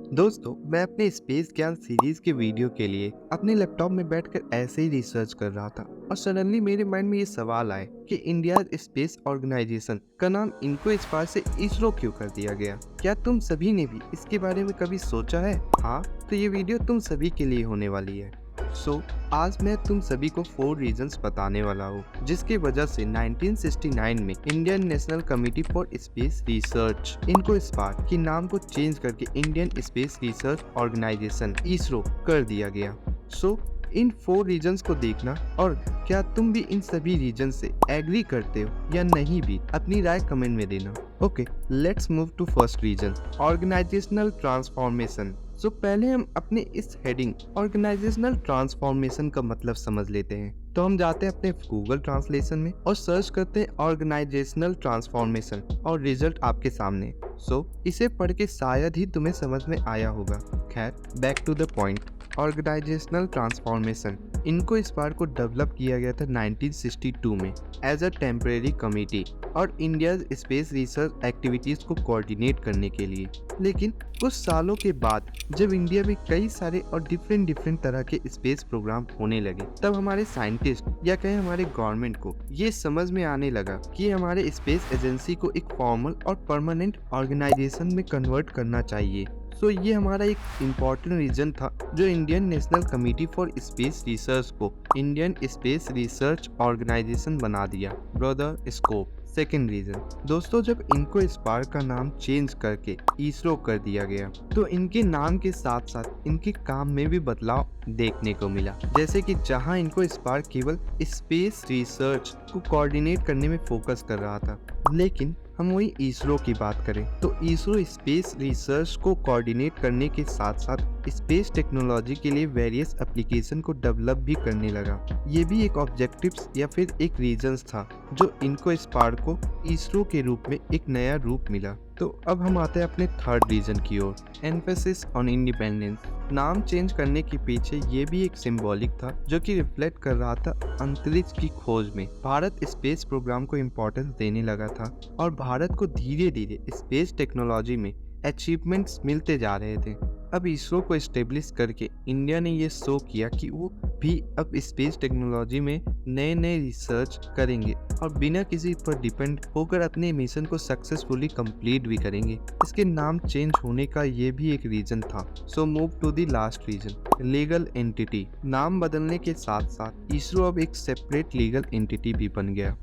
दोस्तों, मैं अपने स्पेस ज्ञान सीरीज के वीडियो के लिए अपने लैपटॉप में बैठकर ऐसे ही रिसर्च कर रहा था और सडनली मेरे माइंड में ये सवाल आए कि इंडिया स्पेस ऑर्गेनाइजेशन का नाम इनको स्पार से इसरो क्यों कर दिया गया। क्या तुम सभी ने भी इसके बारे में कभी सोचा है? हाँ, तो ये वीडियो तुम सभी के लिए होने वाली है। आज मैं तुम सभी को 4 रीजंस बताने वाला हूँ जिसकी वजह से 1969 में Indian National Committee for Space Research इनको स्पार के नाम को चेंज करके Indian Space Research Organisation ISRO कर दिया गया। इन 4 रीजंस को देखना और क्या तुम भी इन सभी रीजन से एग्री करते हो या नहीं भी अपनी राय कमेंट में देना। Okay, let's move to first reason, organisational transformation. पहले हम अपने इस हेडिंग ऑर्गेनाइजेशनल ट्रांसफॉर्मेशन का मतलब समझ लेते हैं। तो हम जाते हैं अपने गूगल ट्रांसलेशन में और सर्च करते हैं ऑर्गेनाइजेशनल ट्रांसफॉर्मेशन और रिजल्ट आपके सामने। इसे पढ़ के शायद ही तुम्हें समझ में आया होगा। खैर, back to the point. Organisational transformation इनको इस बार को डेवलप किया गया था 1962 में एज अ टेम्परेरी कमिटी और इंडिया स्पेस रिसर्च एक्टिविटीज को कोऑर्डिनेट करने के लिए। लेकिन कुछ सालों के बाद जब इंडिया में कई सारे और डिफरेंट तरह के स्पेस प्रोग्राम होने लगे, तब हमारे साइंटिस्ट या कहें हमारे गवर्नमेंट को ये समझ में आने लगा कि हमारे स्पेस एजेंसी को एक फॉर्मल और परमानेंट ऑर्गेनाइजेशन में कन्वर्ट करना चाहिए। ये हमारा एक इम्पॉर्टेंट रीजन था जो Indian National Committee for Space research को इंडियन स्पेस रिसर्च ऑर्गेनाइजेशन बना दिया। Brother scope. सेकेंड रीजन, दोस्तों, जब इनको स्पार का नाम चेंज करके इसरो कर दिया गया तो इनके नाम के साथ साथ इनके काम में भी बदलाव देखने को मिला। जैसे कि जहां इनको स्पार केवल स्पेस रिसर्च को कोऑर्डिनेट करने में फोकस कर रहा था, लेकिन हम वही इसरो की बात करें तो इसरो स्पेस रिसर्च को कोऑर्डिनेट करने के साथ साथ स्पेस टेक्नोलॉजी के लिए वेरियस एप्लीकेशन को डेवलप भी करने लगा। ये भी एक ऑब्जेक्टिव्स या फिर एक रीजंस था जो इनको स्पार को इसरो के रूप में एक नया रूप मिला। तो अब हम आते हैं अपने थर्ड रीजन की ओर, एम्फेसिस ऑन इंडिपेंडेंस। नाम चेंज करने के पीछे ये भी एक सिंबॉलिक था जो कि रिफ्लेक्ट कर रहा था अंतरिक्ष की खोज में भारत स्पेस प्रोग्राम को इम्पोर्टेंस देने लगा था और भारत को धीरे धीरे स्पेस टेक्नोलॉजी में अचीवमेंट्स मिलते जा रहे थे। अब इसरो को एस्टेब्लिश करके इंडिया ने ये शो किया कि वो भी अब स्पेस टेक्नोलॉजी में नए रिसर्च करेंगे और बिना किसी पर डिपेंड होकर अपने मिशन को सक्सेसफुली कंप्लीट भी करेंगे। इसके नाम चेंज होने का ये भी एक रीजन था। Move to the last reason, legal entity. नाम बदलने के साथ साथ इसरो अब एक सेपरेट लीगल एंटिटी भी बन गया।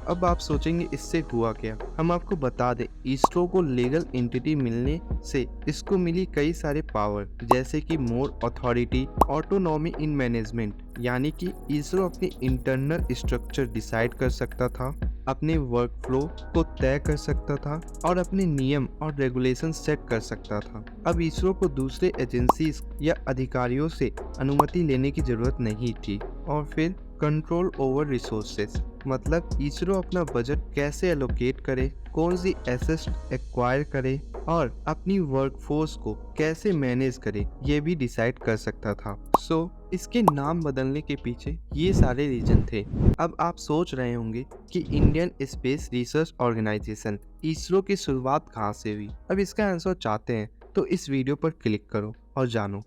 अब आप सोचेंगे इससे हुआ क्या। हम आपको बता दें, इसरो को लीगल एंटिटी मिलने से इसको मिली कई सारे पावर, जैसे कि मोर अथॉरिटी, ऑटोनॉमी इन मैनेजमेंट, यानी कि इसरो अपनी इंटरनल स्ट्रक्चर डिसाइड कर सकता था, अपने वर्क फ्लो को तय कर सकता था और अपने नियम और रेगुलेशन सेट कर सकता था। अब इसरो को दूसरे एजेंसीज या अधिकारियों से अनुमति लेने की जरूरत नहीं थी। और फिर कंट्रोल ओवर रिसोर्सेस, मतलब इसरो अपना बजट कैसे एलोकेट करे, कौन सी एसेट एक्वायर करे और अपनी वर्कफोर्स को कैसे मैनेज करे, ये भी डिसाइड कर सकता था। इसके नाम बदलने के पीछे ये सारे रीजन थे। अब आप सोच रहे होंगे कि Indian Space Research Organisation ISRO की शुरुआत कहाँ से हुई। अब इसका आंसर चाहते हैं तो इस वीडियो पर क्लिक करो और जानो।